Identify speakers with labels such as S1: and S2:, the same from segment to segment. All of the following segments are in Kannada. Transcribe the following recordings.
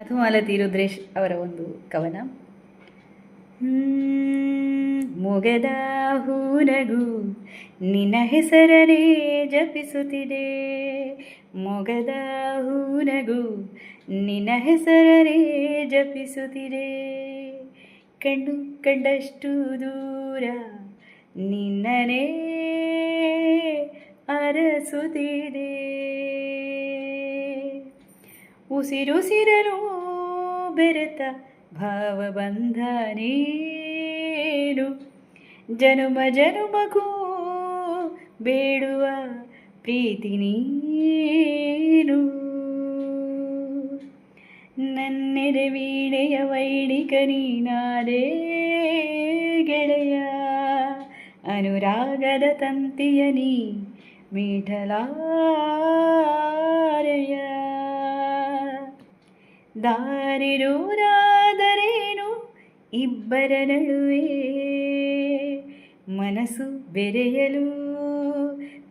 S1: ಮಧುಮಾಲತಿ ರುದ್ರೇಶ್ ಅವರ ಒಂದು ಕವನ. ಮೊಗದ ಹೂನಗು ನಿನ್ನ ಹೆಸರನೇ ಜಪಿಸುತ್ತಿದೆ, ಮೊಗದ ಹೂನಗು ನಿನ್ನ ಹೆಸರನೇ ಜಪಿಸುತ್ತಿದೆ, ಕಣ್ಣು ಕಂಡಷ್ಟು ದೂರ ನಿನ್ನನೇ ಅರಸುತ್ತಿದೆ, ಉಸಿರುಸಿರನು ಬೆರೆತ ಭಾವಬಂಧ ನೀನು, ಜನುಮ ಜನುಮಗೂ ಬೇಡುವ ಪ್ರೀತಿ ನೀನು, ನನ್ನೆದೆ ವೀಣೆಯ ವೈಣಿಕ ನೀನಾದೆ ಗೆಳೆಯ, ಅನುರಾಗದ ತಂತಿಯ ನೀ ಮೀಟಲಾರೆಯ, ದಾರಿ ದೂರಾದರೇನು ಇಬ್ಬರ ನಡುವೆ, ಮನಸ್ಸು ಬೆರೆಯಲು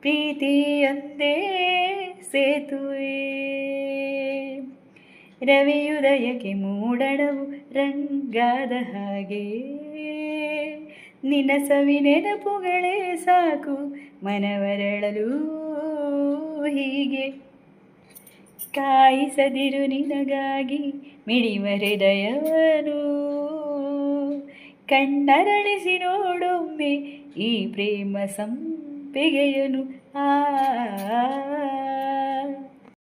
S1: ಪ್ರೀತಿಯೊಂದೇ ಸೇತುವೆ, ರವಿಯುದಯಕ್ಕೆ ಮೂಡಣವು ರಂಗಾದ ಹಾಗೆ, ನಿನ್ನ ಸವಿ ನೆನಪುಗಳೇ ಸಾಕು ಮನವರಳಲು ಹೀಗೆ, ಕಾಯಿಸದಿರು ನಿನಗಾಗಿ ಮಿಡಿವ ಹೃದಯವನು, ಕಣ್ಣರಳಿಸಿ ನೋಡೊಮ್ಮೆ ಈ ಪ್ರೇಮ ಸಂಪಿಗೆಯನು.